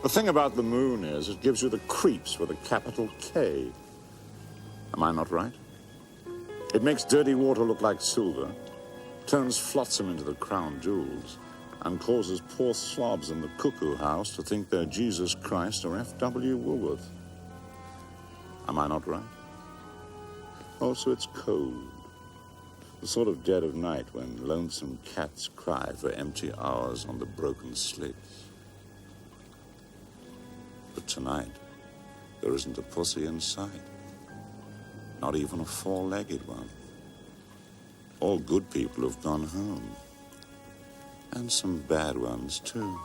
The thing about the moon is it gives you the creeps with a capital K. Am I not right? It makes dirty water look like silver, turns flotsam into the crown jewels, and causes poor slobs in the cuckoo house to think they're Jesus Christ or F.W. Woolworth. Am I not right? Also, it's cold. The sort of dead of night when lonesome cats cry for empty hours on the broken slates. But tonight, there isn't a pussy in sight. Not even a four-legged one. All good people have gone home. And some bad ones, too.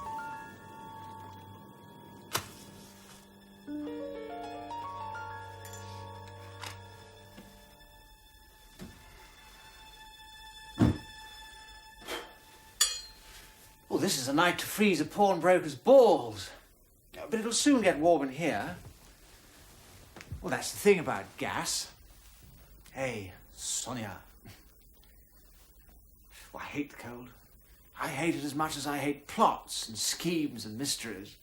Well, this is a night to freeze a pawnbroker's balls. But it'll soon get warm in here. Well, that's the thing about gas. Hey, Sonia. Well, I hate the cold. I hate it as much as I hate plots and schemes and mysteries.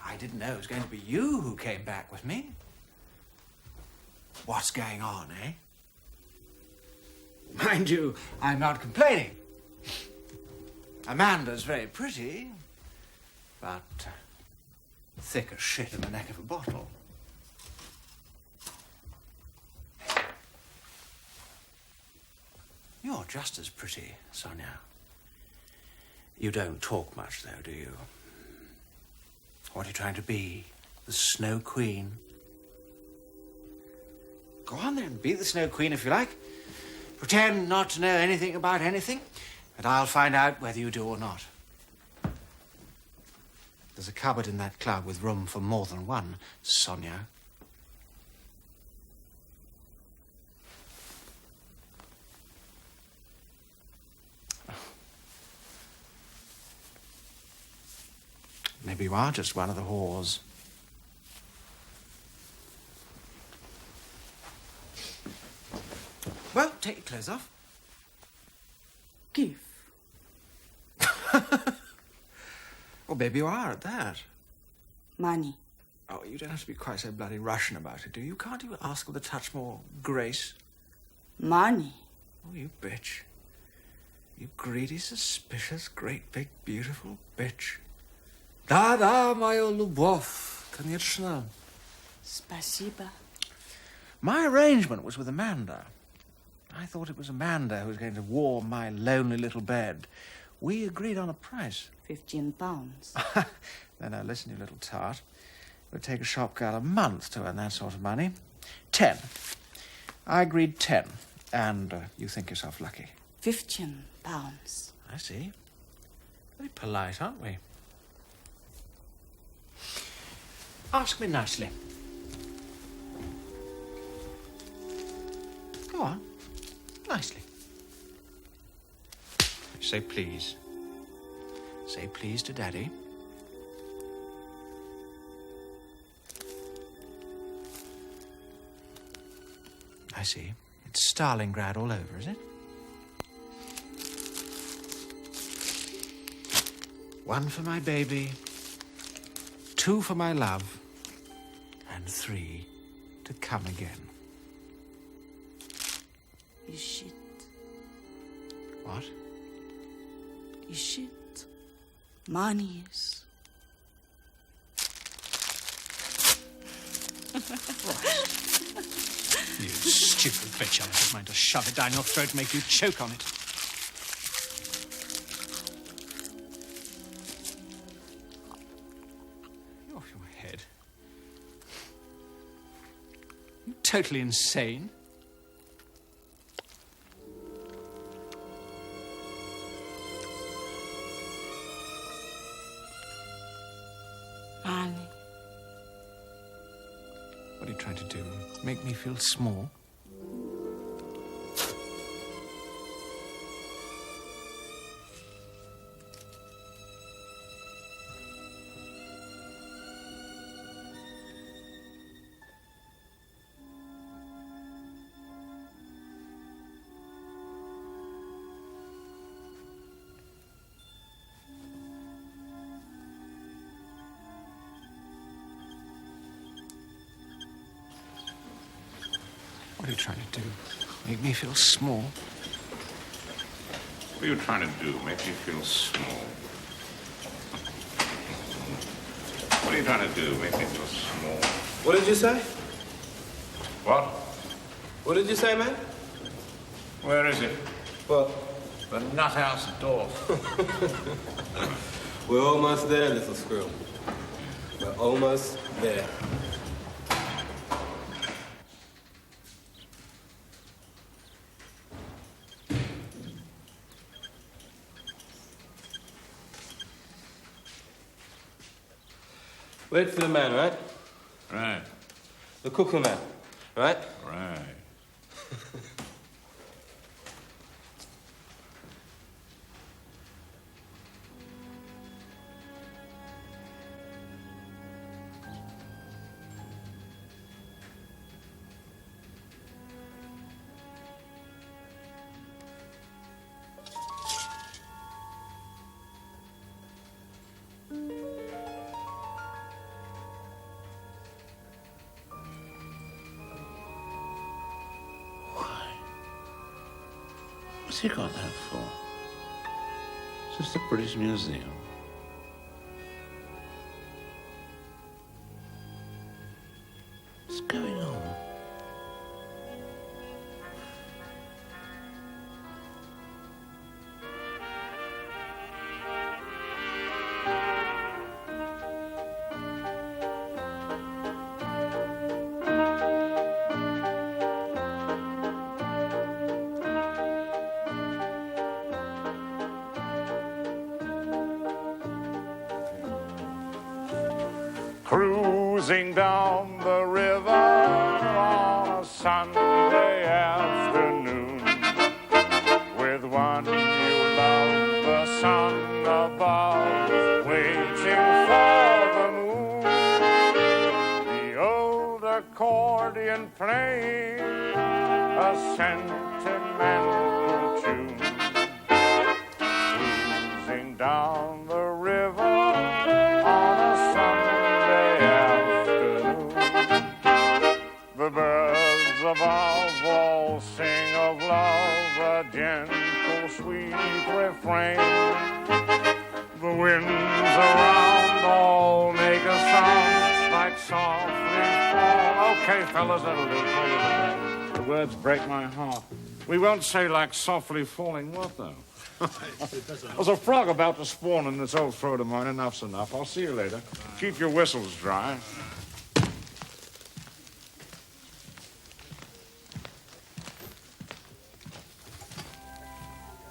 I didn't know it was going to be you who came back with me. What's going on, eh? Mind you, I'm not complaining. Amanda's very pretty, but thick as shit in the neck of a bottle. You're just as pretty, Sonia. You don't talk much, though, do you? What are you trying to be? The Snow Queen? Go on then, be the Snow Queen if you like. Pretend not to know anything about anything, and I'll find out whether you do or not. There's a cupboard in that club with room for more than one, Sonia. Maybe you are just one of the whores. Well, take your clothes off. Give. Well, maybe you are at that. Money. Oh, you don't have to be quite so bloody Russian about it, do you? Can't you ask with a touch more grace? Money. Oh, you bitch. You greedy, suspicious, great, big, beautiful bitch. Да-да, моя любовь, конечно. Спасибо. My arrangement was with Amanda. I thought it was Amanda who was going to warm my lonely little bed. We agreed on a price. 15 pounds. No, listen, you little tart. It would take a shop girl a month to earn that sort of money. 10. I agreed 10. And you think yourself lucky. 15 pounds. I see. Very polite, aren't we? Ask me nicely. Go on. Nicely. Say please. Say please to Daddy. I see. It's Stalingrad all over, is it? 1 for my baby, 2 for my love, and 3 to come again. Ishit. What? Ishit. Manies. You stupid bitch, I don't mind to shove it down your throat and make you choke on it. You're off your head. You're totally insane. Mani. What are you trying to do? Make me feel small? What are you trying to do? Make me feel small? What are you trying to do? Make me feel small? What are you trying to do? Make me feel small? What did you say? What? What did you say, man? Where is it? Well, The nut house door. we're almost there, little squirrel. We're almost there. Wait for the man, right? Right, The cuckoo man, right? right. What's he got that for? It's just the British Museum. What's going on? Cruising down the river on a Sunday afternoon with one you love, the sun above, waiting for the moon. The old accordion playing a sentimental tune. Cruising down the river on a Sunday afternoon. The birds above all sing of love, a gentle, sweet refrain. The winds around all make a sound like softly fall. Okay, fellas, that'll do. Call it a day. The words break my heart. We won't say like softly falling what, though? There's a frog about to spawn in this old throat of mine. Enough's enough. I'll see you later. Keep your whistles dry.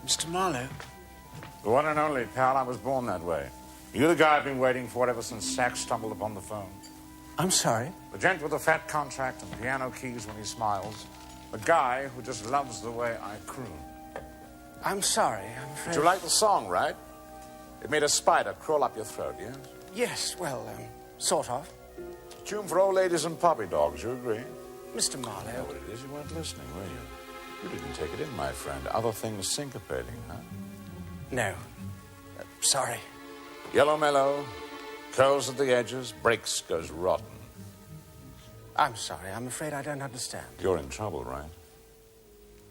Mr. Marlowe? The one and only, pal. I was born that way. You're the guy I've been waiting for ever since Sax stumbled upon the phone. I'm sorry. The gent with the fat contract and piano keys when he smiles. The guy who just loves the way I croon. I'm sorry. I'm afraid. But you like the song, right? It made a spider crawl up your throat, yes? Yes, well, sort of. Tune for old ladies and puppy dogs, you agree? Mr. I know Marlowe. what it is. You weren't listening, were you? You didn't take it in, my friend. Other things syncopating, huh? No. Sorry. Yellow mellow, curls at the edges, breaks, goes rotten. I'm sorry. I'm afraid I don't understand. You're in trouble, right?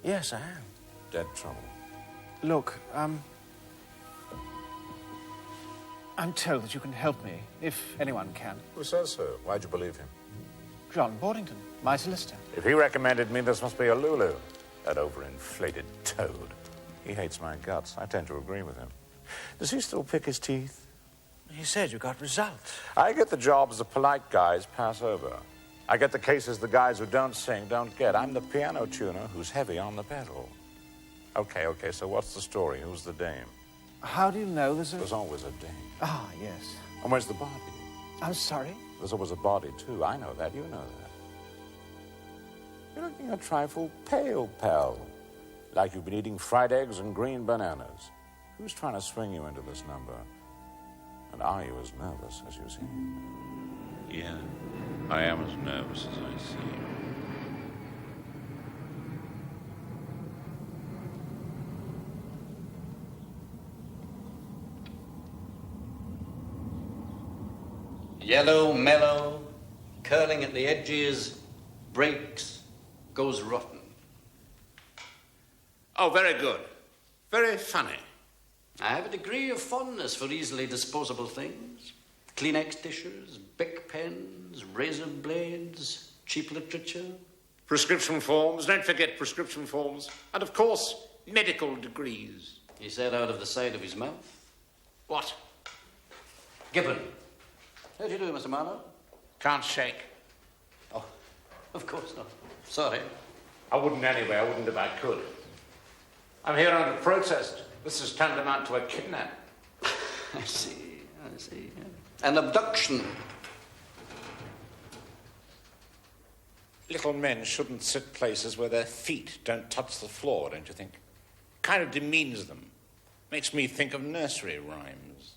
Yes, I am. Dead trouble. Look, I'm told that you can help me, if anyone can. Who says so? Why'd you believe him? John Boardington, my solicitor. If he recommended me, this must be a Lulu. That overinflated toad. He hates my guts. I tend to agree with him. Does he still pick his teeth? He said you got results. I get the jobs the polite guys pass over. I get the cases the guys who don't sing don't get. I'm the piano tuner who's heavy on the pedal. Okay, so what's the story? Who's the dame? How do you know There's always a dame. Ah, yes. And where's the body? I'm sorry? There's always a body, too. I know that. You know that. You're looking a trifle pale, pal. Like you've been eating fried eggs and green bananas. Who's trying to swing you into this number? And are you as nervous as you seem? Yeah, I am as nervous as I seem. Yellow, mellow, curling at the edges, breaks, goes rotten. Oh, very good. Very funny. I have a degree of fondness for easily disposable things. Kleenex dishes, Bic pens, razor blades, cheap literature. Prescription forms. Don't forget prescription forms. And, of course, medical degrees. He said out of the side of his mouth. What? Gibbon. How do you do, Mr. Marlowe? Can't shake. Oh, of course not. Sorry. I wouldn't anyway. I wouldn't if I could. I'm here under protest. This is tantamount to a kidnap. I see. An abduction. Little men shouldn't sit places where their feet don't touch the floor, don't you think? Kind of demeans them. Makes me think of nursery rhymes.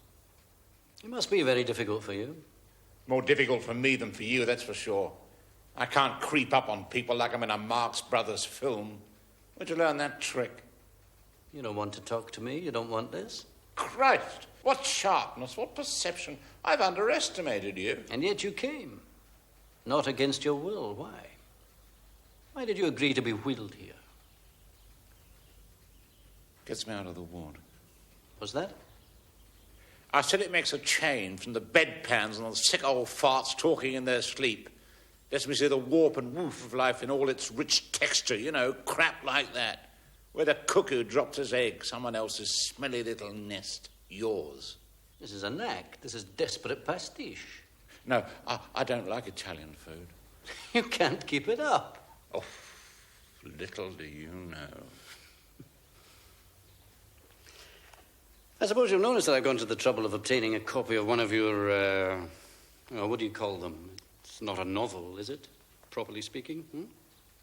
It must be very difficult for you. More difficult for me than for you, that's for sure. I can't creep up on people like I'm in a Marx Brothers film. Where'd you learn that trick? You don't want to talk to me? You don't want this? Christ! What sharpness, what perception. I've underestimated you. And yet you came. Not against your will. Why? Why did you agree to be wheeled here? Gets me out of the ward. Was that? I said it makes a change from the bedpans and the sick old farts talking in their sleep. Lets me see the warp and woof of life in all its rich texture, you know, crap like that. Where the cuckoo drops his egg, someone else's smelly little nest. Yours. This is a knack. This is desperate pastiche. No, I don't like Italian food. You can't keep it up. Oh, little do you know. I suppose you've noticed that I've gone to the trouble of obtaining a copy of one of your, what do you call them? It's not a novel, is it? Properly speaking,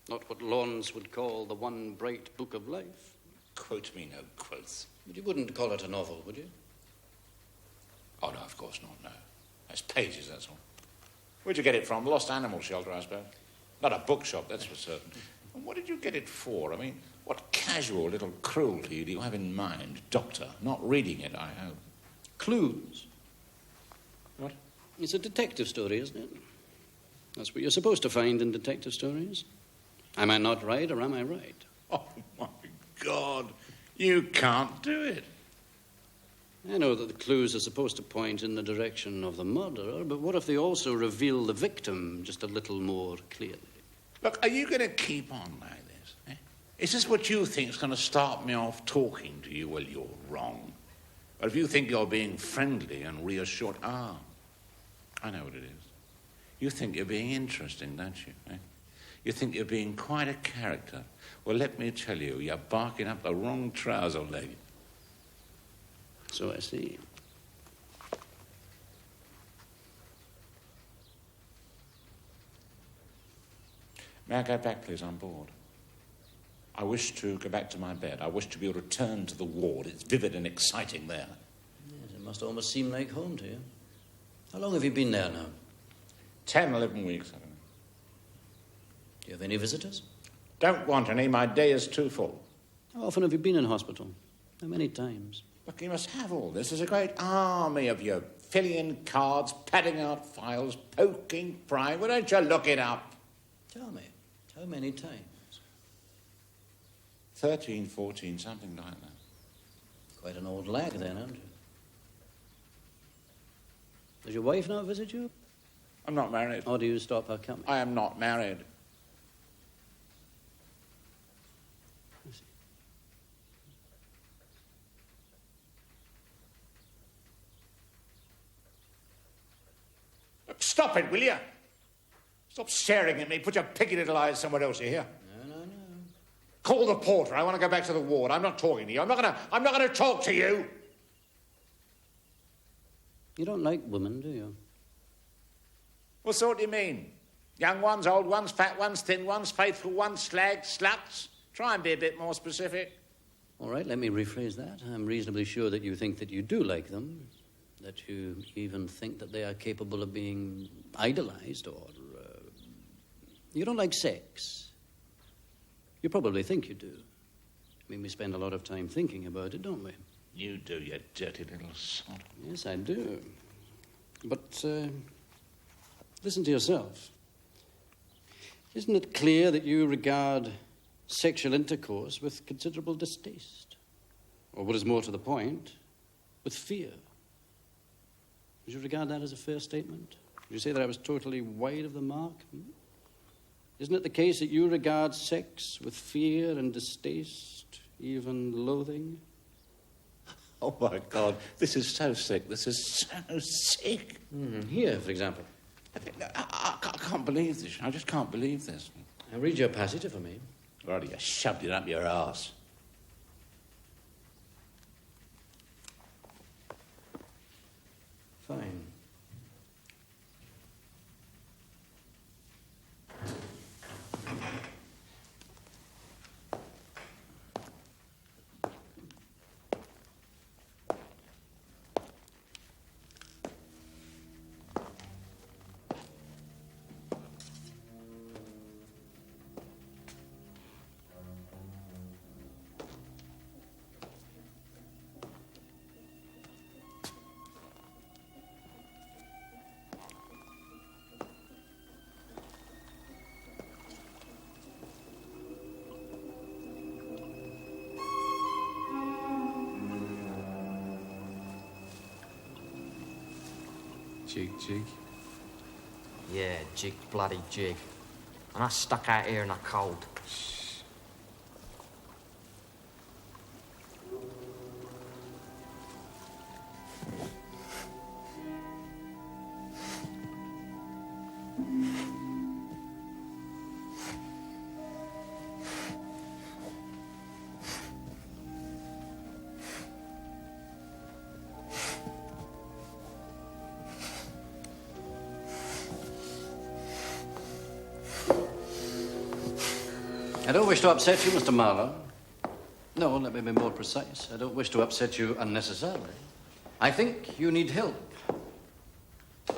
Not what Lawrence would call the one bright book of life. Quote me no quotes. But you wouldn't call it a novel, would you? Oh, no, of course not, no. It's pages, that's all. Where'd you get it from? Lost Animal Shelter, I suppose. Not a bookshop, that's for certain. And what did you get it for? I mean, what casual little cruelty do you have in mind, Doctor? Not reading it, I hope. Clues. What? It's a detective story, isn't it? That's what you're supposed to find in detective stories. Am I not right, or am I right? Oh, my God. You can't do it. I know that the clues are supposed to point in the direction of the murderer, but what if they also reveal the victim just a little more clearly? Look, are you going to keep on like this? Eh? Is this what you think is going to start me off talking to you? Well, you're wrong. Or if you think you're being friendly and reassured, I know what it is. You think you're being interesting, don't you? Eh? You think you're being quite a character. Well, let me tell you, you're barking up the wrong trouser leg. So I see. May I go back, please? I'm bored. I wish to go back to my bed. I wish to be returned to the ward. It's vivid and exciting there. Yes, it must almost seem like home to you. How long have you been there now? 10, 11 weeks, I don't know. Do you have any visitors? Don't want any. My day is too full. How often have you been in hospital? How many times? Look, you must have all this. There's a great army of you, filling in cards, padding out files, poking, prying. Why don't you look it up? Tell me, how many times? 13, 14, something like that. Quite an old lag then, aren't you? Does your wife not visit you? I'm not married. Or do you stop her coming? I am not married. I see. Look, stop it, will you? Stop staring at me. Put your piggy little eyes somewhere else, you hear? No. Call the porter. I want to go back to the ward. I'm not talking to you. I'm not going to talk to you. You don't like women, do you? What sort do you mean? Young ones, old ones, fat ones, thin ones, faithful ones, slags, sluts? Try and be a bit more specific. All right, let me rephrase that. I'm reasonably sure that you think that you do like them, that you even think that they are capable of being idolized, or you don't like sex. You probably think you do. I mean, we spend a lot of time thinking about it, don't we? You do, you dirty little sod. Yes, I do. But listen to yourself. Isn't it clear that you regard sexual intercourse with considerable distaste? Or what is more to the point, with fear? Would you regard that as a fair statement? Would you say that I was totally wide of the mark? Isn't it the case that you regard sex with fear and distaste, even loathing? Oh, my God. This is so sick. This is so sick. Here, for example. I can't believe this. I just can't believe this. Now read your passage for me. Already, you shoved it up your arse. Fine. Jig. Yeah, jig, bloody jig. And I stuck out here in the cold. I don't wish to upset you, Mr. Marlowe. No, let me be more precise. I don't wish to upset you unnecessarily. I think you need help.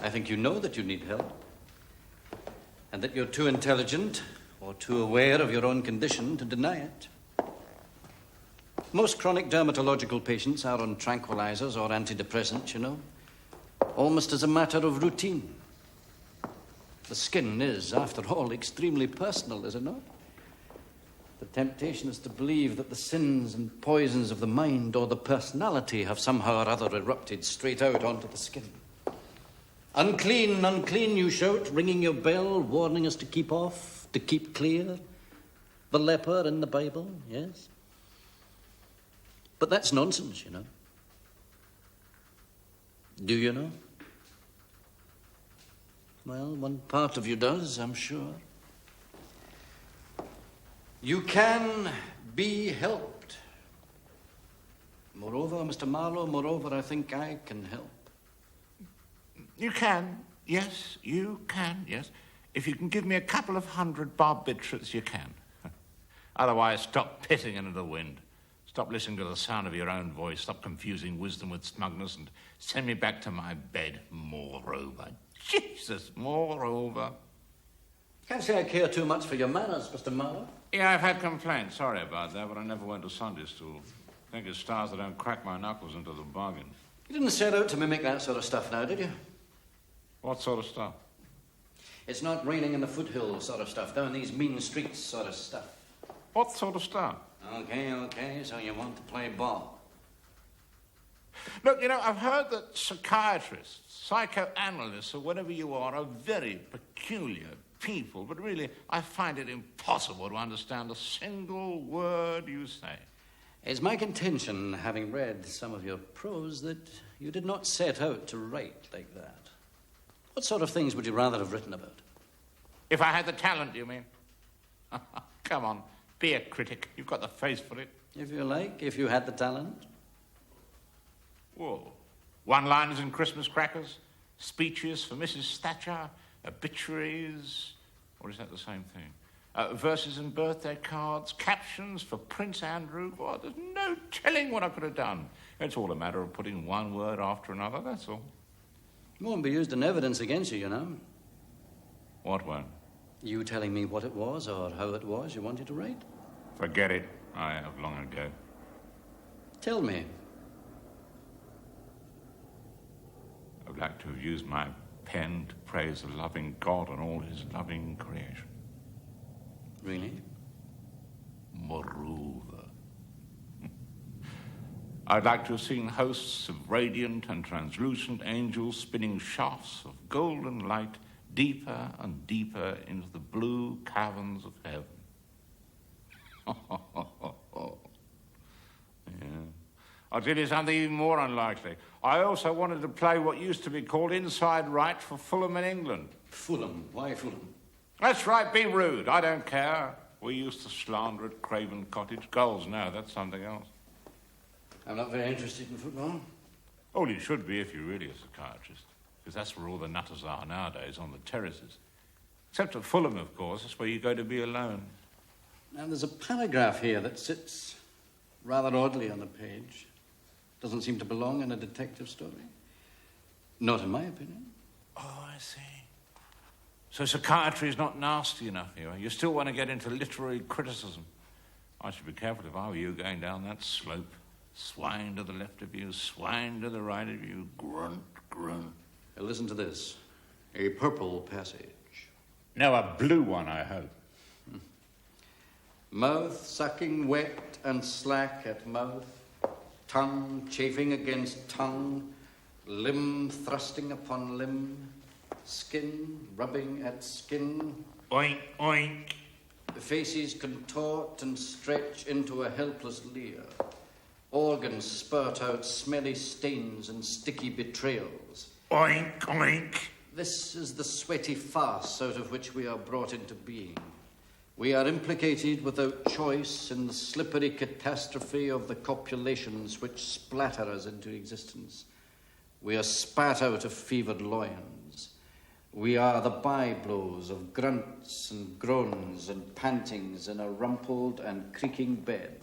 I think you know that you need help. And that you're too intelligent or too aware of your own condition to deny it. Most chronic dermatological patients are on tranquilizers or antidepressants, you know. Almost as a matter of routine. The skin is, after all, extremely personal, is it not? The temptation is to believe that the sins and poisons of the mind or the personality have somehow or other erupted straight out onto the skin. Unclean, unclean, you shout, ringing your bell, warning us to keep off, to keep clear. The leper in the Bible, yes? But that's nonsense, you know. Do you know? Well, one part of you does, I'm sure. You can be helped. Moreover, Mr. Marlowe, moreover, I think I can help. You can, yes, you can, yes. If you can give me a couple of 100 barbiturates, you can. Otherwise, stop pissing into the wind. Stop Stop listening to the sound of your own voice. Stop confusing wisdom with smugness and send me back to my bed. Moreover. Jesus, moreover. Can't say I care too much for your manners, Mr. Marlowe. Yeah, I've had complaints. Sorry about that, but I never went to Sunday school. Think it's stars that don't crack my knuckles into the bargain. You didn't set out to mimic that sort of stuff now, did you? What sort of stuff? It's not raining in the foothills sort of stuff, down these mean streets sort of stuff. What sort of stuff? Okay, so you want to play ball. Look, you know, I've heard that psychiatrists, psychoanalysts, or whatever you are very peculiar people, but really, I find it impossible to understand a single word you say. It's my contention, having read some of your prose, that you did not set out to write like that. What sort of things would you rather have written about? If I had the talent, you mean? Come on, be a critic. You've got the face for it. If you like, if you had the talent. Whoa. One-liners in Christmas crackers, speeches for Mrs. Thatcher, obituaries, or is that the same thing? Verses and birthday cards, captions for Prince Andrew. Oh, there's no telling what I could have done. It's all a matter of putting one word after another, that's all. It won't be used in evidence against you, you know. What won't? You telling me what it was or how it was you wanted to write? Forget it. I have long ago. Tell me. I'd like to have used my pen to praise the loving God and all his loving creation. Really? Moreover. I'd like to have seen hosts of radiant and translucent angels spinning shafts of golden light deeper and deeper into the blue caverns of heaven. Yeah. I'll tell you something even more unlikely. I also wanted to play what used to be called inside right for Fulham in England. Fulham? Why Fulham? That's right, be rude. I don't care. We used to slander at Craven Cottage. Goals now, that's something else. I'm not very interested in football. Oh, you should be if you're really a psychiatrist, because that's where all the nutters are nowadays, on the terraces. Except at Fulham, of course. That's where you go to be alone. Now, there's a paragraph here that sits rather oddly on the page. Doesn't seem to belong in a detective story. Not in my opinion. Oh, I see. So psychiatry is not nasty enough here. You still want to get into literary criticism. I should be careful if I were you going down that slope. Swine to the left of you, swine to the right of you, grunt, grunt. Now listen to this. A purple passage. No, a blue one, I hope. Mouth sucking wet and slack at mouth, tongue chafing against tongue, limb thrusting upon limb, skin rubbing at skin. Oink, oink. The faces contort and stretch into a helpless leer. Organs spurt out smelly stains and sticky betrayals. Oink, oink. This is the sweaty farce out of which we are brought into being. We are implicated without choice in the slippery catastrophe of the copulations which splatter us into existence. We are spat out of fevered loins. We are the byblows of grunts and groans and pantings in a rumpled and creaking bed.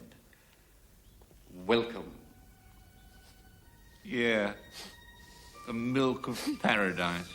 Welcome. Yeah, the milk of paradise.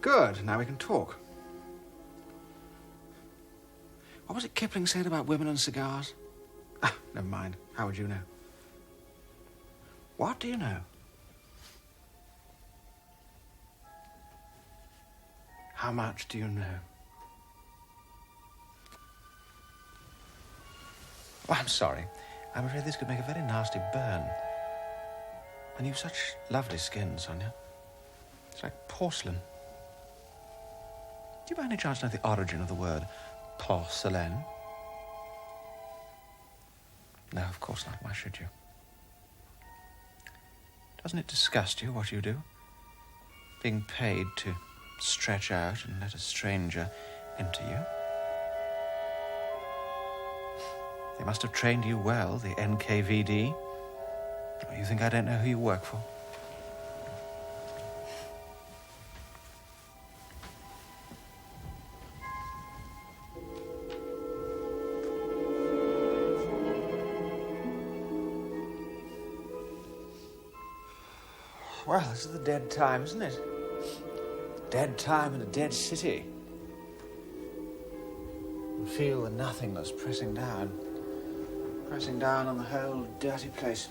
Good, now we can talk. What was it Kipling said about women and cigars? Ah, never mind. How would you know? What do you know? How much do you know? Oh, I'm sorry. I'm afraid this could make a very nasty burn. And you've such lovely skin, Sonia. It's like porcelain. Do you by any chance know the origin of the word porcelain? No, of course not. Why should you? Doesn't it disgust you what you do? Being paid to stretch out and let a stranger into you? They must have trained you well, the NKVD. Oh, you think I don't know who you work for? Well, this is the dead time, isn't it? Dead time in a dead city. And feel the nothingness pressing down on the whole dirty place.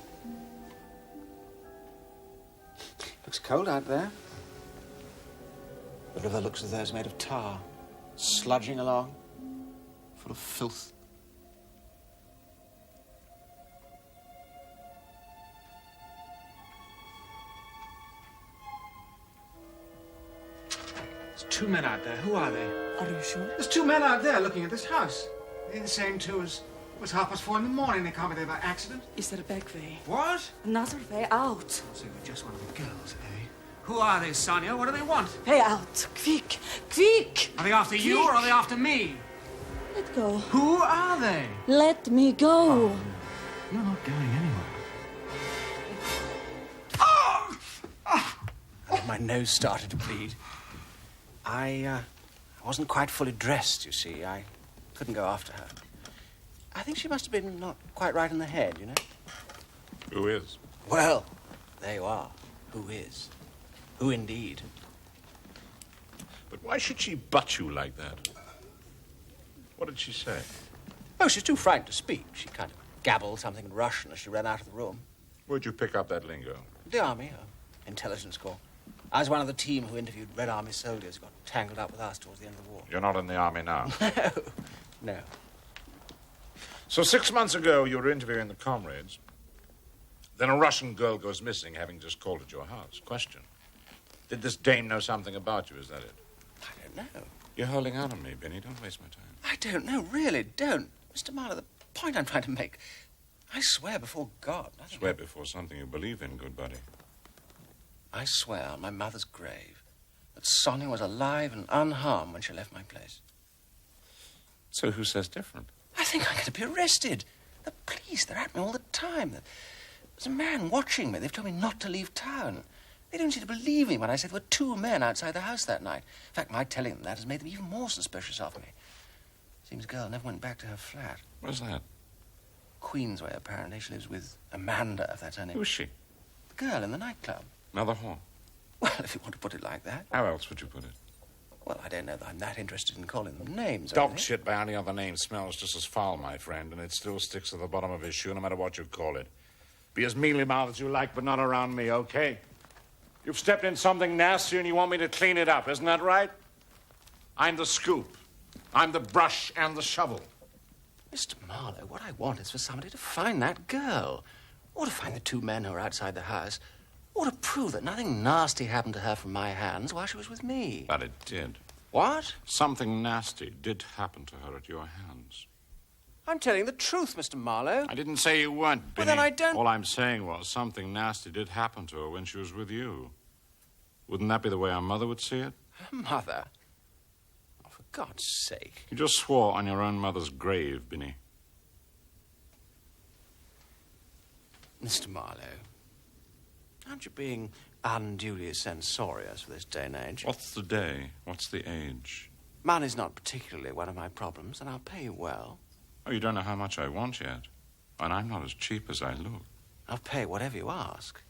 Looks cold out there. The river looks as though it's made of tar, sludging along, full of filth. There's two men out there. Who are they? Are you sure? There's two men out there looking at this house. They're the same two as... It was 4:30 in the morning. They can't be there by accident. Is there a back way? What? Another way out. So you're just one of the girls, eh? Who are they, Sonia? What do they want? Way out. Quick. Quick. Are they after you or are they after me? Let go. Who are they? Let me go. You're not going anywhere. Oh! Oh, my nose started to bleed. I wasn't quite fully dressed, you see. I couldn't go after her. I think she must have been not quite right in the head, you know? Who is? Well, there you are. Who is? Who indeed? But why should she butt you like that? What did she say? Oh, she's too frightened to speak. She kind of gabbled something in Russian as she ran out of the room. Where'd you pick up that lingo? The army, intelligence corps. I was one of the team who interviewed Red Army soldiers who got tangled up with us towards the end of the war. You're not in the army now. No. So 6 months ago, you were interviewing the comrades. Then a Russian girl goes missing, having just called at your house. Question. Did this dame know something about you? Is that it? I don't know. You're holding out on me, Benny. Don't waste my time. I don't know, really, don't. Mr. Marlowe, the point I'm trying to make, I swear before God. Swear before something you believe in, good buddy. I swear on my mother's grave that Sonia was alive and unharmed when she left my place. So who says different? I think I'm going to be arrested. The police, they're at me all the time. There's a man watching me. They've told me not to leave town. They don't seem to believe me when I said there were two men outside the house that night. In fact, my telling them that has made them even more suspicious of me. Seems the girl never went back to her flat. Where's that? Queensway, apparently. She lives with Amanda, if that's her name. Who's she? The girl in the nightclub. Another whore. Well, if you want to put it like that. How else would you put it? Well, I don't know that I'm that interested in calling them names. Dog shit by any other name smells just as foul, my friend, and it still sticks to the bottom of his shoe no matter what you call it. Be as mealy-mouthed as you like, but not around me, okay? You've stepped in something nasty and you want me to clean it up, isn't that right? I'm the scoop. I'm the brush and the shovel. Mr. Marlowe, what I want is for somebody to find that girl. Or to find the two men who are outside the house. Or to prove that nothing nasty happened to her from my hands while she was with me. But it did. What? Something nasty did happen to her at your hands. I'm telling the truth, Mr. Marlowe. I didn't say you weren't, Well, Benny. then I don't... All I'm saying was something nasty did happen to her when she was with you. Wouldn't that be the way our mother would see it? Her mother? Oh, for God's sake. You just swore on your own mother's grave, Benny. Mr. Marlowe, aren't you being unduly censorious for this day and age? What's the day? What's the age? Money's not particularly one of my problems, and I'll pay you well. Oh, you don't know how much I want yet. And I'm not as cheap as I look. I'll pay whatever you ask.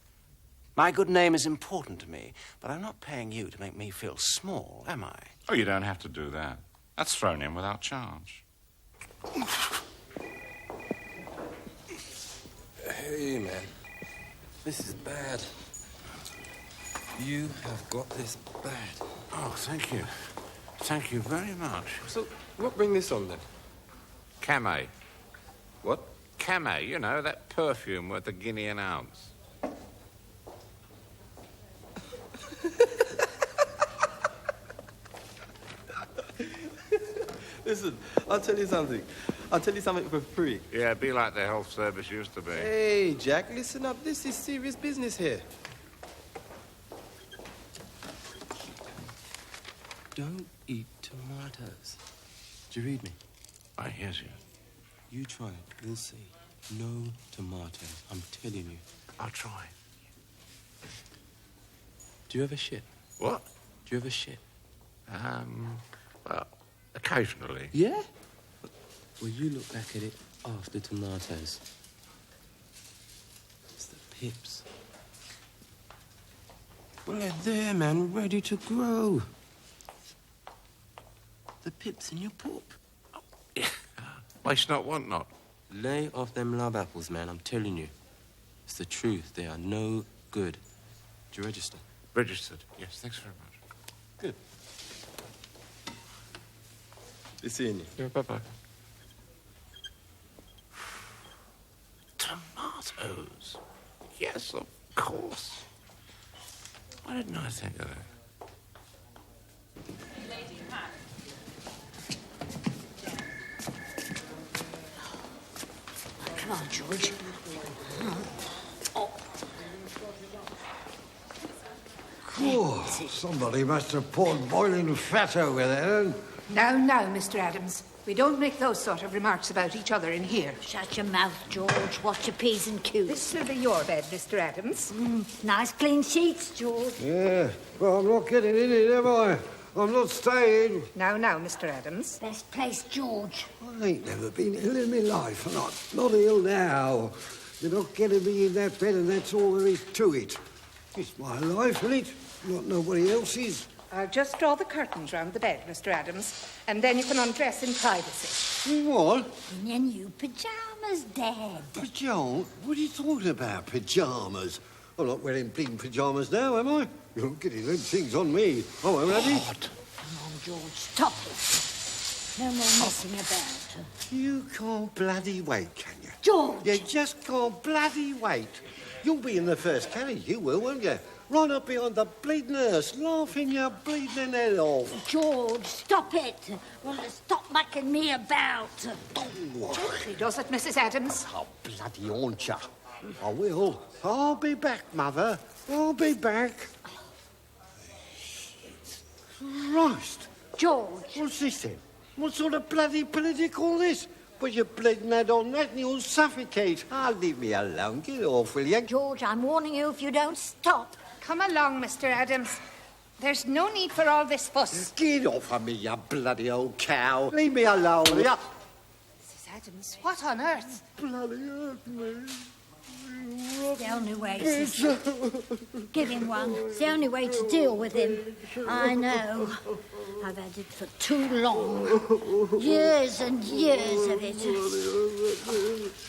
My good name is important to me, but I'm not paying you to make me feel small, am I? Oh, you don't have to do that. That's thrown in without charge. Hey, man. This is bad. You have got this bad. Oh, thank you. Thank you very much. So, what bring this on, then? Camay. What? Camay, you know, that perfume worth a guinea an ounce. Listen, I'll tell you something. I'll tell you something for free. Yeah, be like the health service used to be. Hey, Jack, listen up. This is serious business here. Don't eat tomatoes. Do you read me? I hear you. You try it. You'll see. No tomatoes. I'm telling you. I'll try. Do you ever shit? What? Do you ever shit? Well, occasionally. Yeah? Well, you look back at it after tomatoes. It's the pips. Well, they're there, man, ready to grow. The pips in your poop. Waste not, want not. Lay off them love apples, man, I'm telling you. It's the truth. They are no good. Do you register? Registered. Yes, thanks very much. Good. Be seeing you. Yeah, bye-bye. Tomatoes. Yes, of course. Why didn't I think of that? Come on, George. Oh, somebody must have poured boiling fat over there. Now, now, Mr. Adams. We don't make those sort of remarks about each other in here. Shut your mouth, George. Watch your P's and Q's. This will be your bed, Mr. Adams. Nice clean sheets, George. Yeah, well, I'm not getting in it, am I? I'm not staying. Now, now, Mr. Adams. Best place, George. I ain't never been ill in my life. Not ill now. You're not getting me in that bed, and that's all there is to it. It's my life, isn't it? Not nobody else's. I'll just draw the curtains round the bed, Mr. Adams, and then you can undress in privacy. What? In your new pyjamas, Dad. Pyjamas? What are you talking about, pyjamas? I'm not wearing bling pyjamas now, am I? You're not getting them things on me. Oh, I'm ready. Come on, George. Stop it. No more messing about. You can't bloody wait, can you? George! You just can't bloody wait. You'll be in the first carriage, you will, won't you? Right up behind the bleeding nurse, laughing your bleeding head off. George, stop it. Want to stop mucking me about. He does it, Mrs. Adams. Oh, bloody hauncher. I will. I'll be back, Mother. I'll be back. Christ. George. What's this then? What sort of bloody political this? Put your bleeding head on that and you'll suffocate. Ah, leave me alone. Get off, will you? George, I'm warning you if you don't stop. Come along, Mr. Adams. There's no need for all this fuss. Get off of me, you bloody old cow. Leave me alone, will you? Mrs. Adams, what on earth? Bloody hurt me. It's the only way, sister. Give him one. It's the only way to deal with him. I know. I've had it for too long. Years and years of it.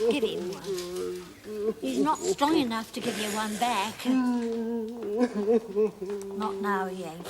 Give him one. He's not strong enough to give you one back. Not now, he ain't.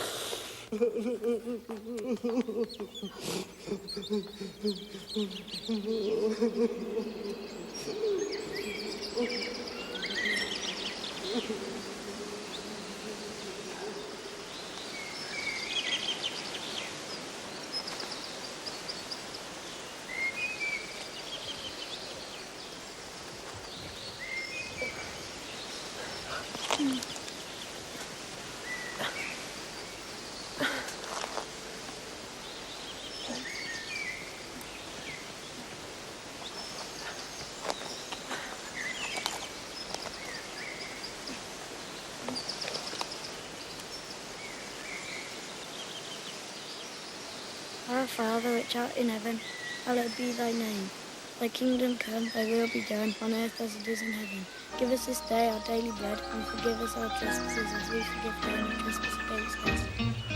Our Father, which art in heaven, hallowed be thy name. Thy kingdom come, thy will be done, on earth as it is in heaven. Give us this day our daily bread, and forgive us our trespasses as we forgive them who trespass against us.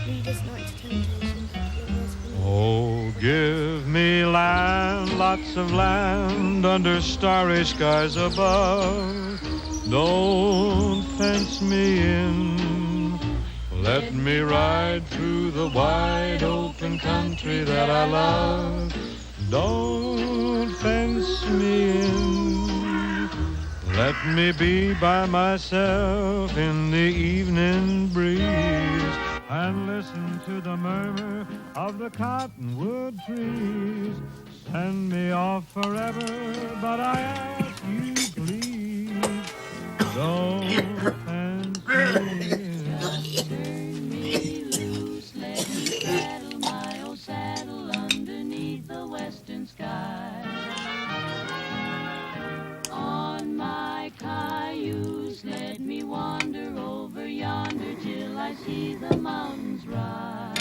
Lead us not into temptation, but deliver us from Oh, give me land, lots of land under starry skies above. Don't fence me in. Let me ride through the wide open country that I love. Don't fence me in. Let me be by myself in the evening breeze and listen to the murmur of the cottonwood trees. Send me off forever, but I ask you please, don't fence me in. Turn me loose, let me saddle my old saddle underneath the western sky. On my cayuse, let me wander over yonder till I see the mountains rise.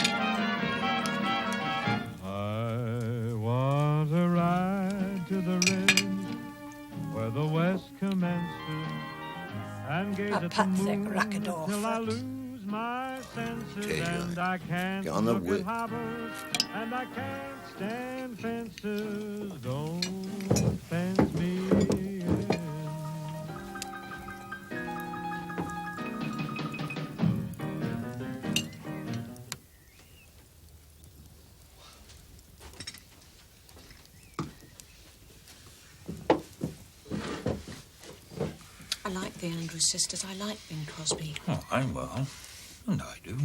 I want to ride to the ridge where the west commences and gaze at the moon till I lose my senses, and I can't look at harbors, and I can't stand fences. Don't fence me in. I like the Andrews sisters. I like Bing Crosby. Oh, I'm well. And I do.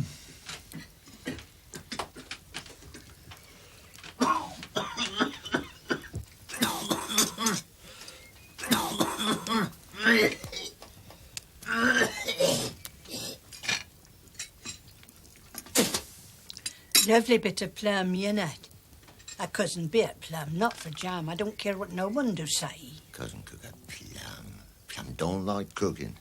Lovely bit of plum, you know. A cousin bit plum, not for jam. I don't care what no one do say. Cousin cook a plum. Plum don't like cooking.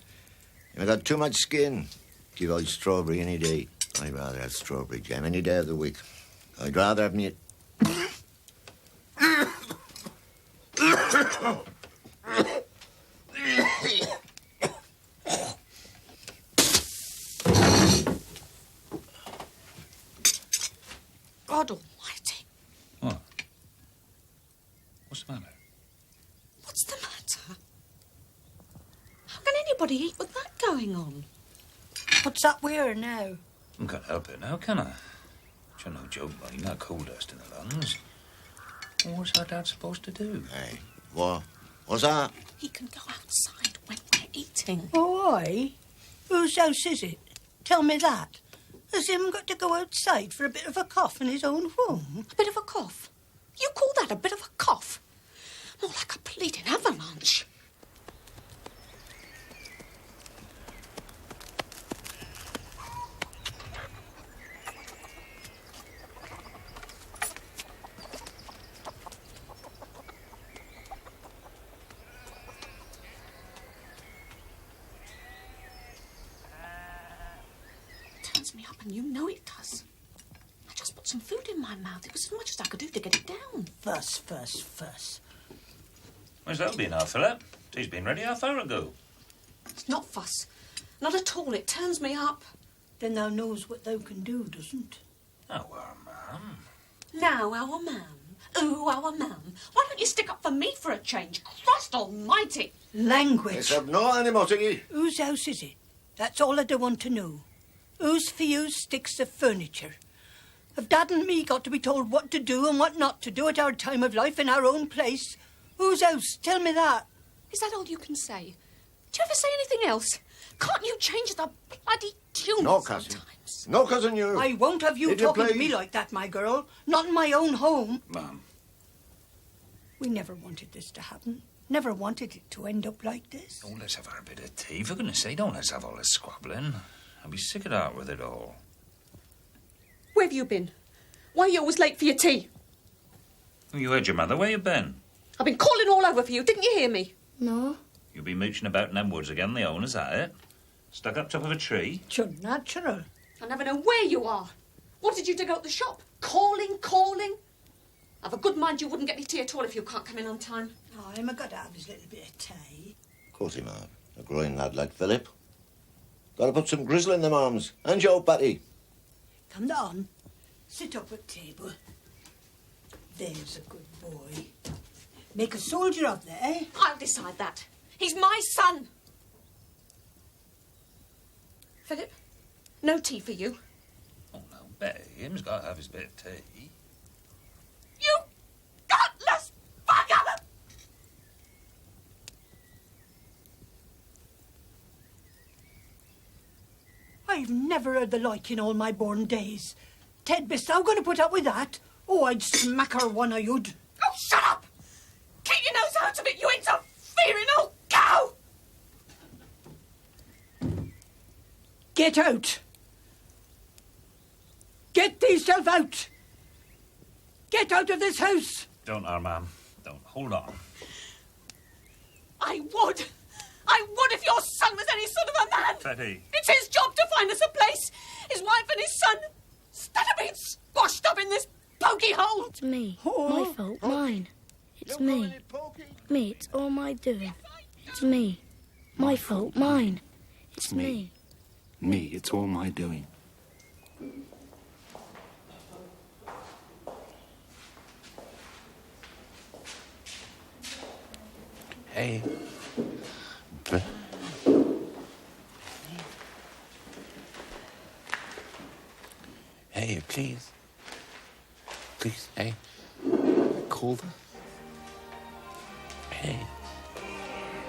If I got too much skin, give out strawberry any day. I'd rather have strawberry jam any day of the week. I'd rather have me... God almighty. What? What's the matter? What's the matter? How can anybody eat with that going on? What's up with her now? I can't help it now, can I? It's no joke, like that coal dust in the lungs. Well, what's our dad supposed to do? Hey, what? What's that? He can go outside when we're eating. Oh, aye? Whose house is it? Tell me that. Has him got to go outside for a bit of a cough in his own room? A bit of a cough? You call that a bit of a cough? More like a bleeding avalanche. Turns me up, and you know it does. I just put some food in my mouth. It was as much as I could do to get it down. Fuss. Where's that been, Philip? Tea's been ready half hour ago. It's not fuss. Not at all. It turns me up. Then thou knows what thou can do, doesn't? Oh, our ma'am. Now, our man. Ooh, our man. Why don't you stick up for me for a change? Christ almighty. Language. Let's have no animosity. Whose house is it? That's all I do want to know. Whose for you sticks of furniture? Have Dad and me got to be told what to do and what not to do at our time of life in our own place? Whose house? Tell me that. Is that all you can say? Do you ever say anything else? Can't you change the bloody tune No, cousin. sometimes? No, cousin, you. I won't have you Did you talking to please? me like that, my girl. Not in my own home. Ma'am. We never wanted this to happen. Never wanted it to end up like this. Oh, let's have our bit of tea. For goodness sake, don't let's have all this squabbling. I'll be sick of that with it all. Where have you been? Why are you always late for your tea? Oh, you heard your mother. Where you been? I've been calling all over for you. Didn't you hear me? No. You been mooching about in them woods again, the owners, that it? Stuck up top of a tree? Sure, natural. I never know where you are. What did you dig out the shop? Calling? I've a good mind you wouldn't get any tea at all if you can't come in on time. Oh, I'm a got to have his little bit of tea. Of course he might. A growing lad like Philip. Gotta put some grizzle in them arms. And Joe, Patty. Come down. Sit up at table. There's a good boy. Make a soldier of there, eh? I'll decide that. He's my son. Philip, no tea for you. Oh, no, Betty. Him's got to have his bit of tea. You gutless bugger! I've never heard the like in all my born days. Ted, bist thou going to put up with that? Oh, I'd smack her one of you'd. Oh, shut up! Keep your nose out of it, you interfering old cow! Get out! Get thyself out! Get out of this house! Don't, our ma'am. Don't. Hold on. I would if your son was any sort of a man! Betty. It's his job to find us a place! His wife and his son, instead of being squashed up in this pokey hole! It's me. My fault. Mine. It's me. Me. It's all my doing. It's me. My fault. Mine. It's me. Me, it's all my doing. Hey. Hey, please. Please, hey. Cold. Hey.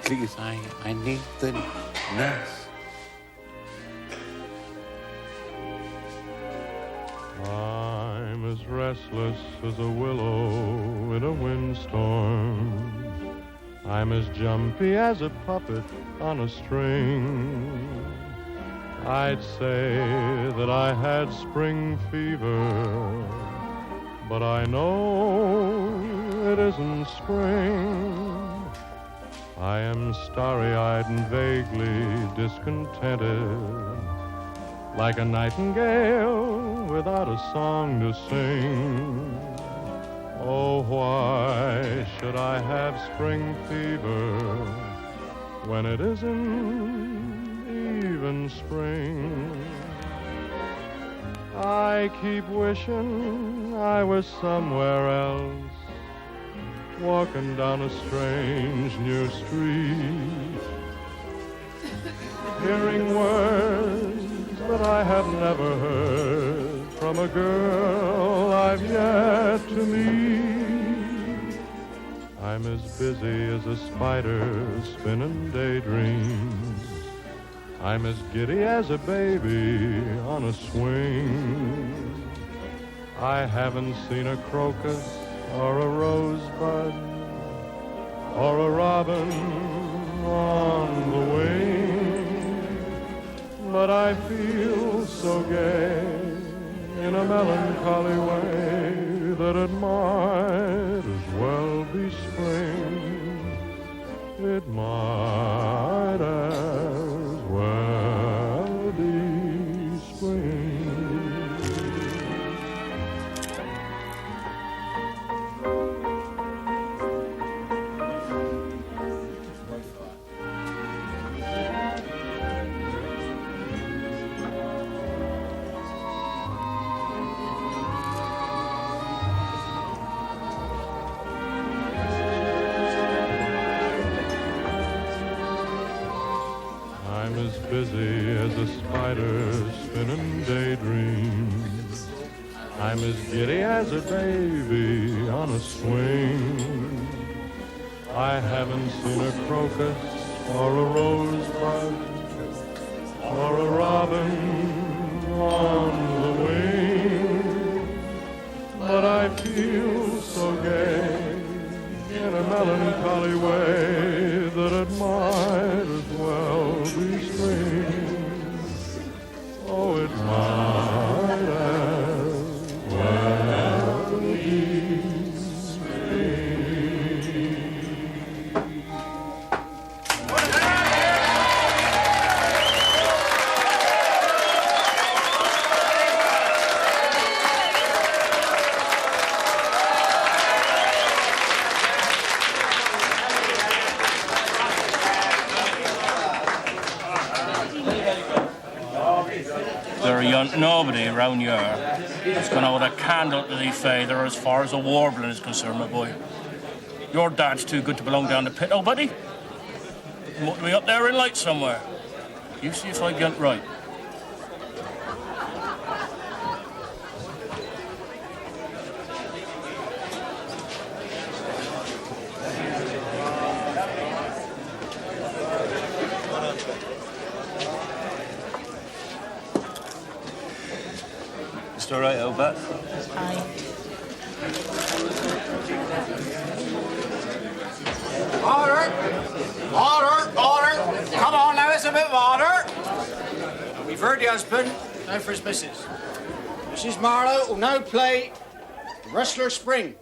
Please, I need the nurse. I'm as restless as a willow in a windstorm. I'm as jumpy as a puppet on a string. I'd say that I had spring fever, but I know it isn't spring. I am starry-eyed and vaguely discontented, like a nightingale without a song to sing. Oh, why should I have spring fever when it isn't even spring? I keep wishing I was somewhere else, walking down a strange new street, hearing words that I have never heard from a girl I've yet to meet. I'm as busy as a spider spinning daydreams. I'm as giddy as a baby on a swing. I haven't seen a crocus or a rosebud or a robin on the wing, but I feel so gay in a melancholy way that it might as well be spring. It might as well be spring. Busy as a spider spinning daydreams. I'm as giddy as a baby on a swing. I haven't seen a crocus or a rosebud or a robin on the wing, but I feel so gay in a melancholy way that it might as well be spring. Oh, it might as well be spring. There ain't nobody around here that's gonna hold a candle to the father as far as a warbling is concerned, my boy. Your dad's too good to belong down the pit, oh, buddy. He ought to be up there in light somewhere. You see if I get right. Just all right, Albert? Aye. Order! Order! Order! Come on now, it's a bit of order. We've heard the husband. Now for his missus. Mrs. Marlowe will now play Wrestler Spring.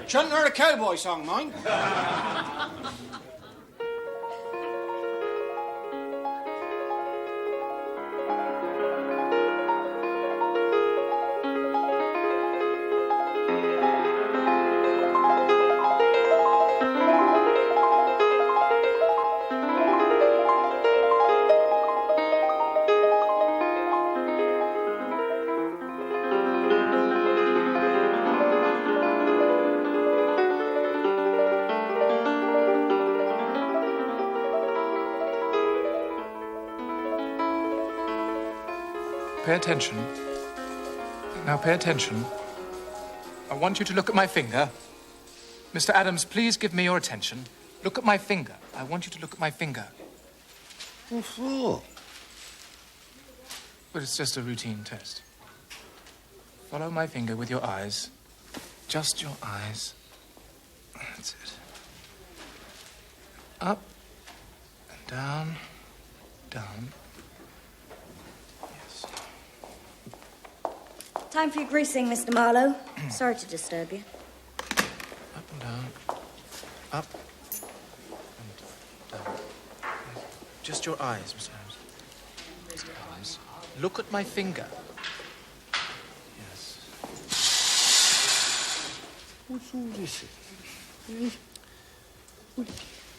Shouldn't heard a cowboy song, mind. Pay attention. Now pay attention. I want you to look at my finger. Mr. Adams, please give me your attention. Look at my finger. I want you to look at my finger. What for? But it's just a routine test. Follow my finger with your eyes. Just your eyes. That's it. Up and down, down. Time for your greasing, Mr. Marlowe. Sorry to disturb you. Up and down. Up and down. Just your eyes, Mr. Adams. Mr. Adams, look at my finger. Yes. What's all this?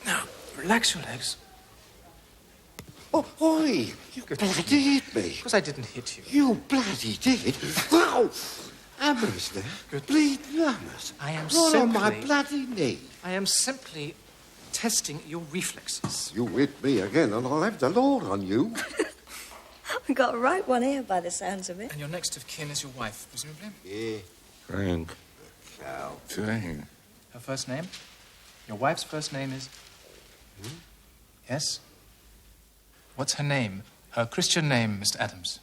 Now, relax your legs. Oh, oi! You bloody hit me. Because I didn't hit you. You bloody did. Wow! Hammers there. Good. Bleeding hammers. I am Right simply... on my bloody knee. I am simply testing your reflexes. You hit me again and I'll have the Lord on you. We got a right one here by the sounds of it. And your next of kin is your wife, presumably? Yeah. Frank. Cow. Frank. Her first name? Your wife's first name is... Yes? What's her name? Her Christian name, Mr. Adams.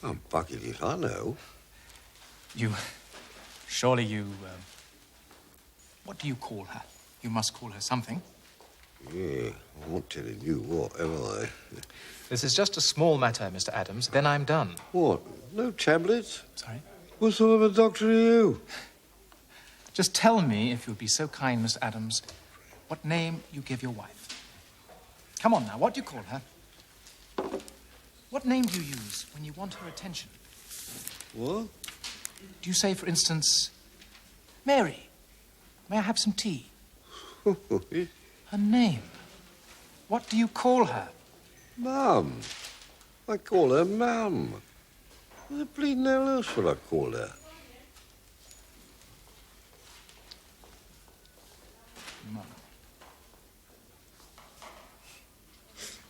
I'm bucking it, I know. Surely you... what do you call her? You must call her something. Yeah, I'm not telling you what, am I? This is just a small matter, Mr. Adams. Then I'm done. What? No tablets? Sorry? What sort of a doctor are you? Just tell me, if you'd be so kind, Mr. Adams, what name you give your wife. Come on now, what do you call her? What name do you use when you want her attention? What? Do you say, for instance, Mary, may I have some tea? Her name. What do you call her? Mum. I call her Mum. What the bleeding hell else would I call her? Mum.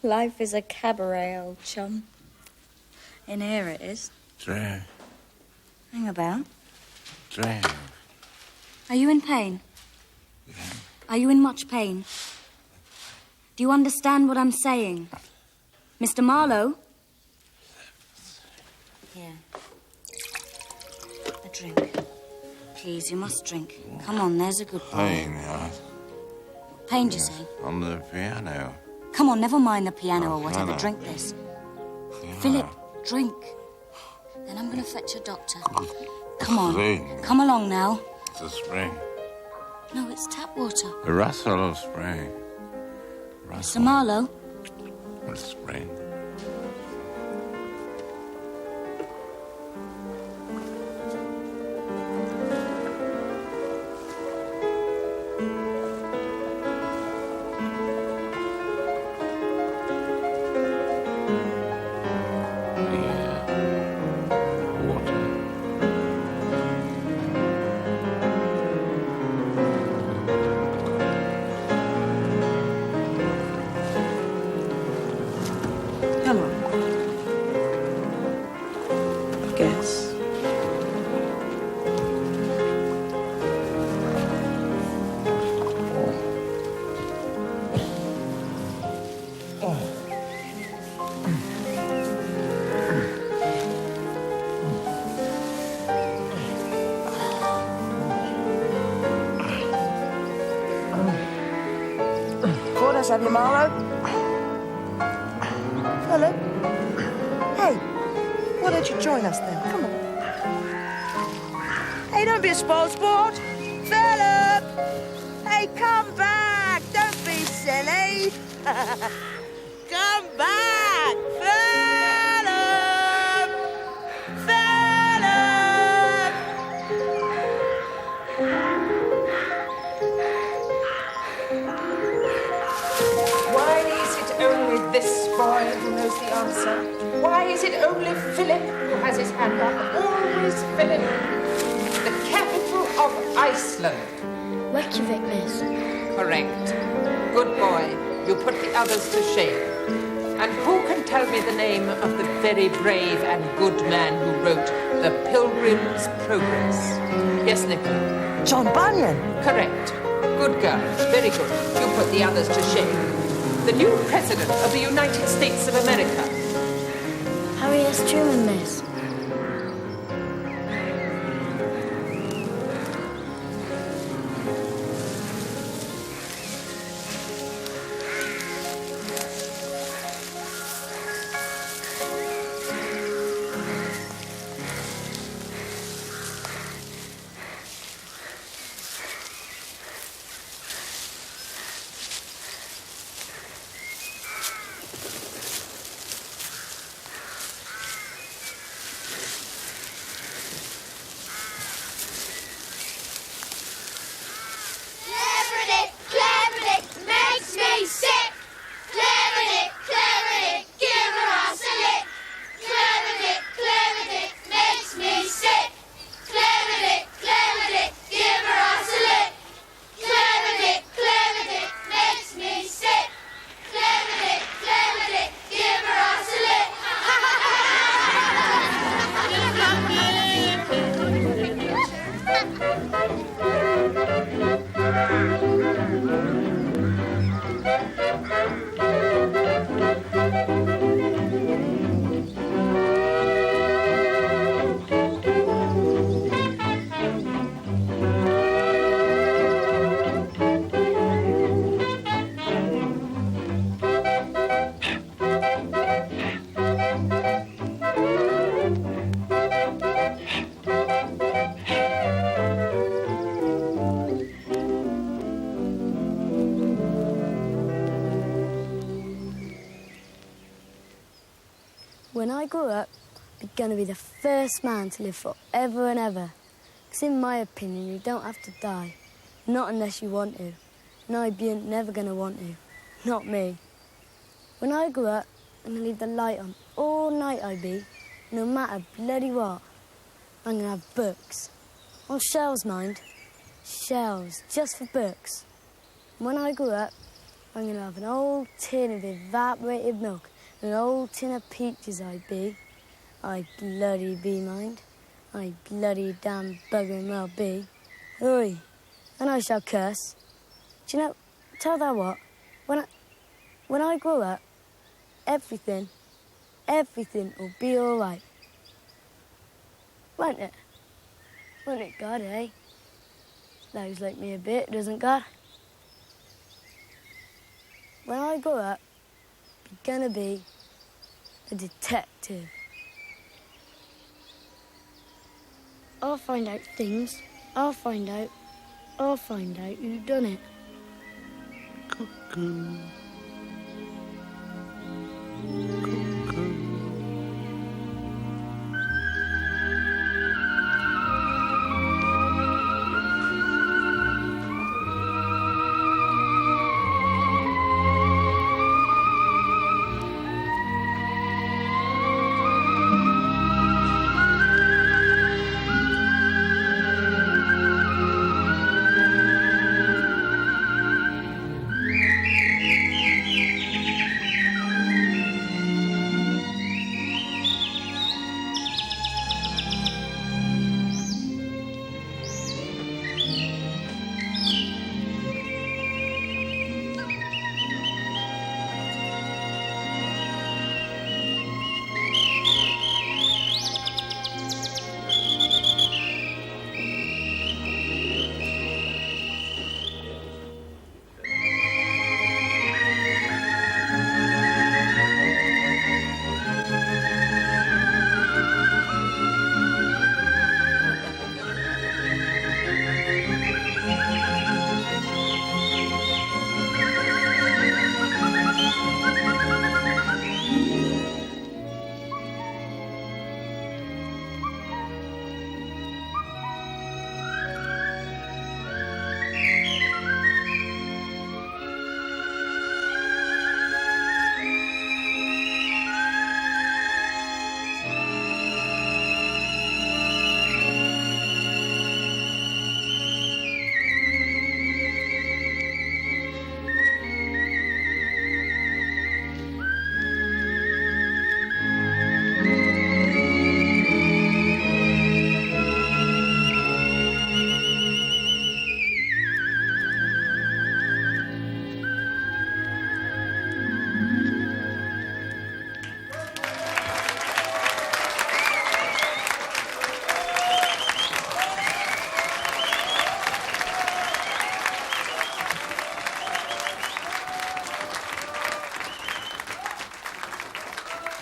Life is a cabaret, old chum. In here it is. Drag. Hang about. Drag. Are you in pain? Are you in much pain? Do you understand what I'm saying? Mr. Marlowe? Here. A drink. Please, you must drink. Come on, there's a good boy. Pain, yeah. Pain, do you say? On the piano. Come on, never mind the piano Oh, or whatever. piano. Drink this. Piano. Philip, drink. Then I'm going to fetch a doctor. Come on. Spring. Come along now. It's a spring. No, it's tap water. The rustle of spring. Mr. Rustle Marlowe? of spring. Let's have your Marlowe. Philip? Hey, why don't you join us then? Come on. Hey, don't be a spoiled sport. Philip! Hey, come back! Don't be silly! Come back! Philip! Philip! Why is it only this boy who knows the answer? Why is it only Philip who has his hand up? Always Philip. The capital of Iceland. Reykjavik, miss. Correct. Good boy. You put the others to shame. And who can tell me the name of the very brave and good man who wrote The Pilgrim's Progress? Yes, Nicola? John Bunyan. Correct. Good girl. Very good. You put the others to shame. The new President of the United States of America. Harry S. Truman, miss. When I grow up, I'm going to be the first man to live forever and ever. Because in my opinion, you don't have to die. Not unless you want to. And I ain't never going to want to. Not me. When I grow up, I'm going to leave the light on all night, I be. No matter bloody what. I'm going to have books. On shelves, mind. Shelves, just for books. And when I grow up, I'm going to have an old tin of evaporated milk. An old tin of peaches, I be. I bloody be, mind. I bloody damn buggering well be. Oi, and I shall curse. Do you know, tell that what, when I grow up, everything will be all right. Won't it? Won't it, God, eh? Sounds like me a bit, doesn't God? When I grow up, I'm gonna be a detective. I'll find out things. I'll find out who done it. Cuckoo.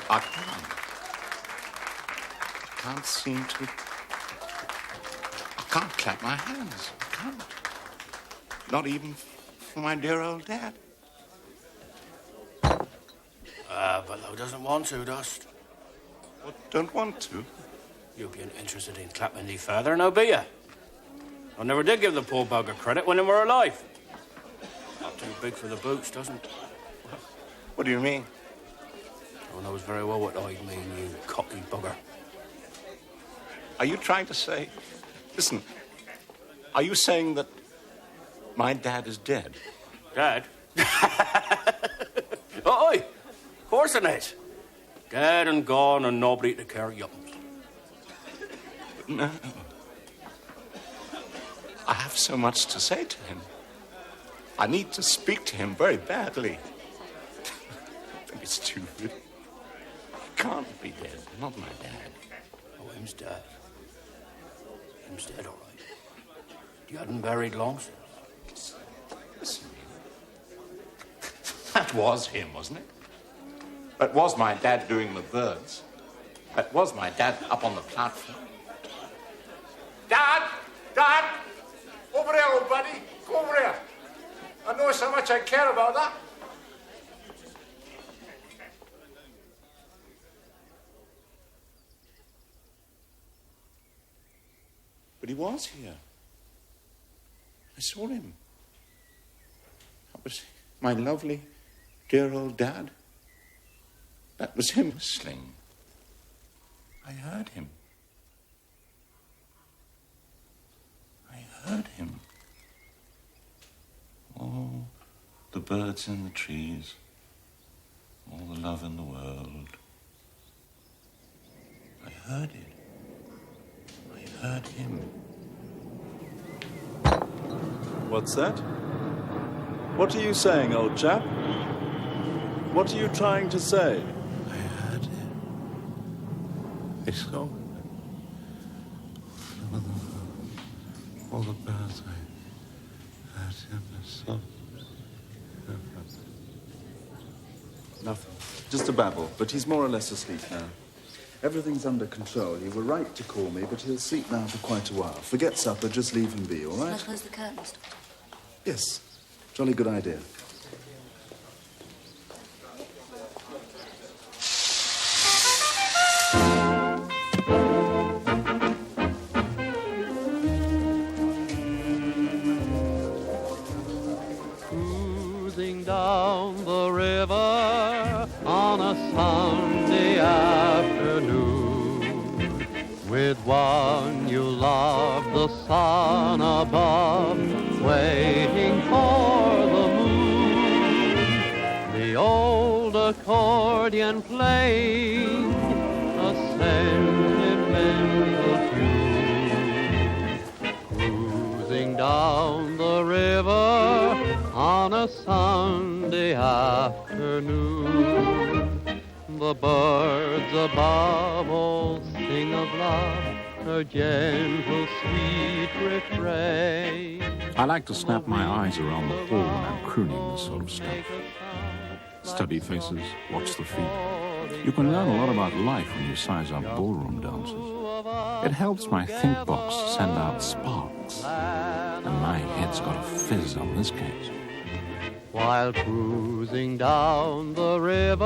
I can't seem to... I can't clap my hands. I can't. Not even for my dear old dad. But thou doesn't want to, dost? What, don't want to? You being interested in clapping thee father, now be ya? I never did give the poor bugger credit when they were alive. Not too big for the boots, doesn't? What do you mean? Oh, knows very well what I mean, you cocky bugger. Are you trying to say... Listen, are you saying that my dad is dead? Dad? Aye, of course it is. Dead and gone and nobody to care yuppums. No. I have so much to say to him. I need to speak to him very badly. Don't be stupid. He can't be dead. Not my dad. Oh, him's dead. Him's dead, all right. You hadn't buried long since. Listen. That was him, wasn't it? That was my dad doing the birds. That was my dad up on the platform. Dad! Dad! Over here, old buddy. Come over here. I know so much I care about that. But he was here. I saw him. That was my lovely, dear old dad. That was him whistling. I heard him. I heard him. Oh, the birds in the trees. All the love in the world. I heard it. I heard him. What's that? What are you saying, old chap? What are you trying to say? I heard him. I saw him. All the birds, I heard him. I saw him. Nothing. Just a babble, but he's more or less asleep now. Everything's under control. You were right to call me, but he'll sleep now for quite a while. Forget supper, just leave him be, all right? Let's close the curtains. Yes. Jolly good idea. Cruising down the river on a Sunday afternoon with one you love, the sun above, waiting for the moon, the old accordion playing a sentimental tune, cruising down the river on a Sunday afternoon. The birds above all sing of love, her gentle, sweet refrain. I like to snap my eyes around the hall when I'm crooning this sort of stuff. Study faces, watch the feet. You can learn a lot about life when you size up ballroom dancers. It helps my think box send out sparks. And my head's got a fizz on this case. While cruising down the river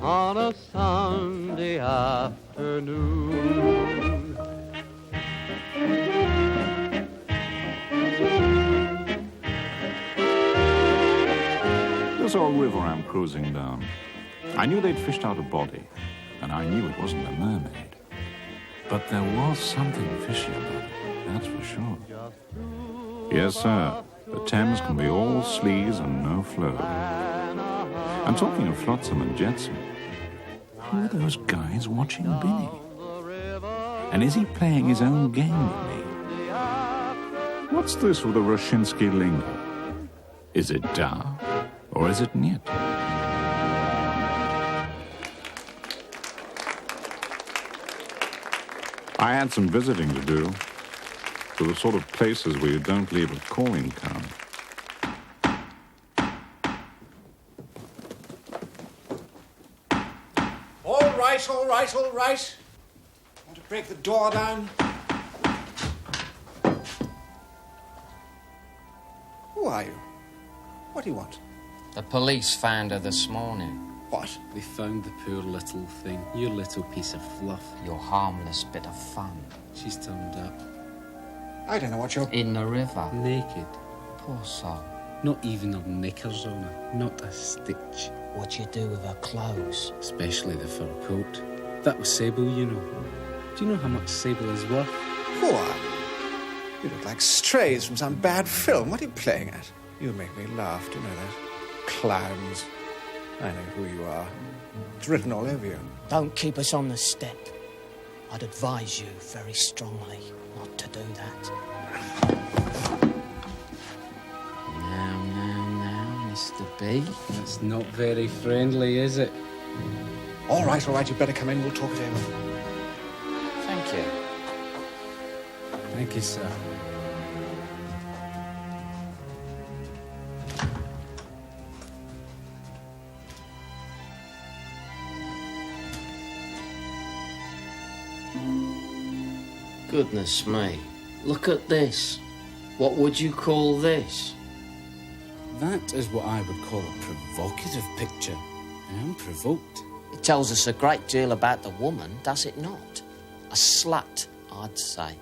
on a Sunday afternoon. This old river I'm cruising down. I knew they'd fished out a body, and I knew it wasn't a mermaid. But there was something fishy about it, that's for sure. Yes, sir. The Thames can be all sleaze and no flow. I'm talking of flotsam and jetsam. Who are those guys watching Binny? And is he playing his own game with me? What's this with the Roshinsky lingo? Is it da or is it niet? I had some visiting to do. To the sort of places where you don't leave a calling card. right, all right, all right. Want to break the door down? Who are you? What do you want? The police found her this morning. What? They found the poor little thing. Your little piece of fluff. Your harmless bit of fun. She's turned up. I don't know what you're... In the river. Naked. Poor soul. Not even her knickers on her. Not a stitch. What'd you do with her clothes? Especially the fur coat. That was Sable, you know. Do you know how much Sable is worth? Who are you? You look like strays from some bad film. What are you playing at? You make me laugh, do you know that? Clowns. I know who you are. It's written all over you. Don't keep us on the step. I'd advise you very strongly not to do that. Now, Mr. B. That's not very friendly, is it? All right, you better come in. We'll talk it over. Thank you. Thank you, sir. Goodness me. Look at this. What would you call this? That is what I would call a provocative picture. I am provoked. It tells us a great deal about the woman, does it not? A slut, I'd say.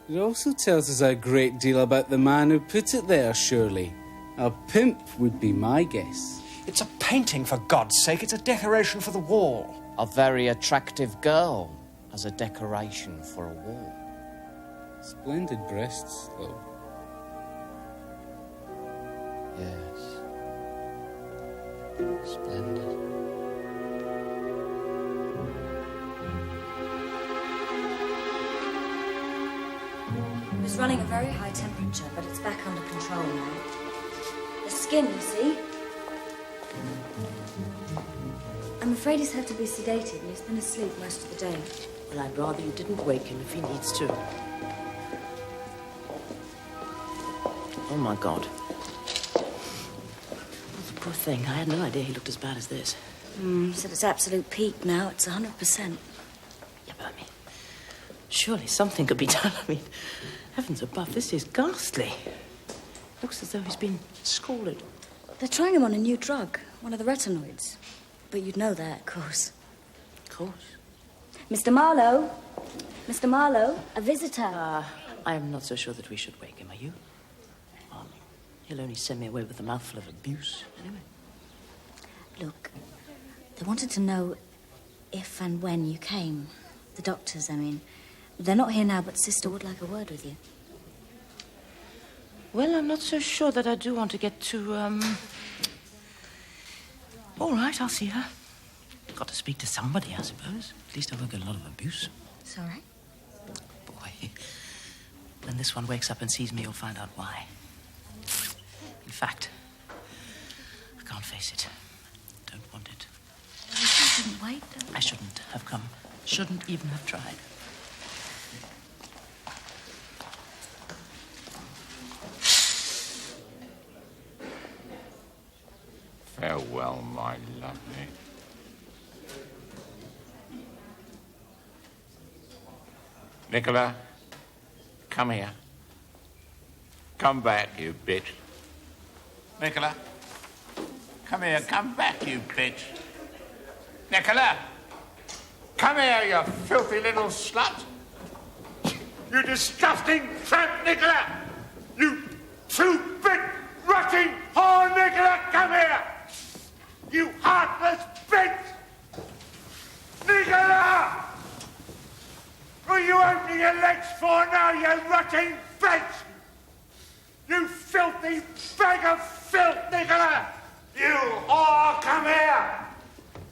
It also tells us a great deal about the man who put it there, surely. A pimp would be my guess. It's a painting, for God's sake. It's a decoration for the wall. A very attractive girl as a decoration for a wall. Splendid breasts, though. Yes. Splendid. It was running a very high temperature, but it's back under control now. The skin, you see? I'm afraid he's had to be sedated and he's been asleep most of the day. Well, I'd rather you didn't wake him if he needs to. Oh, my God. Oh, the poor thing. I had no idea he looked as bad as this. It's at its absolute peak now. It's 100%. Yeah, but I mean, surely something could be done. I mean, heavens above, this is ghastly. Looks as though he's been scalded. They're trying him on a new drug, one of the retinoids. But you'd know that, of course. Of course. Mr. Marlowe? Mr. Marlowe? A visitor. I am not so sure that we should wake him, are you? He'll only send me away with a mouthful of abuse, anyway. Look, they wanted to know if and when you came. The doctors, I mean. They're not here now, but Sister would like a word with you. Well, I'm not so sure that I do want to get too, All right, I'll see her. Got to speak to somebody, I suppose. At least I won't get a lot of abuse. It's all right. Boy, when this one wakes up and sees me, you'll find out why. In fact, I can't face it. Don't want it. You shouldn't wait, though. I shouldn't have come. Shouldn't even have tried. Farewell, my lovely. Nicola, come here. Come back, you bitch. Nicola, come here. Come back, you bitch. Nicola, come here, you filthy little slut. You disgusting tramp, Nicola. You two-bit rotting whore, Nicola, come here. You heartless bitch. Nicola! Who are you opening your legs for now, you rotting bitch? You filthy bag of filth, Nicola! You whore, come here!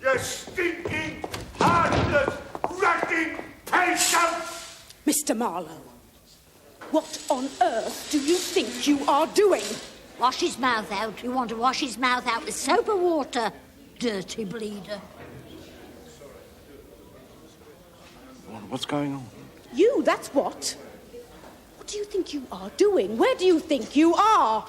You stinking, heartless, rotting patient! Mr. Marlowe, what on earth do you think you are doing? Wash his mouth out. You want to wash his mouth out with soap or water? Dirty bleeder. What's going on? You, that's what. What do you think you are doing? Where do you think you are?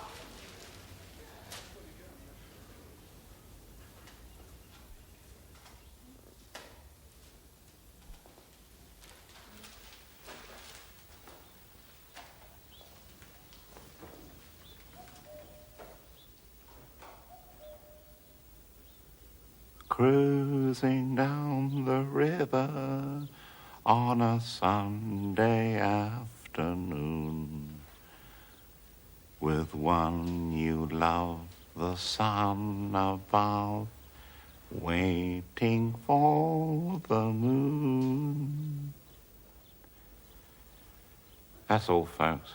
cruising down the river on a Sunday afternoon with one you love, the sun above, waiting for the moon. That's all, folks.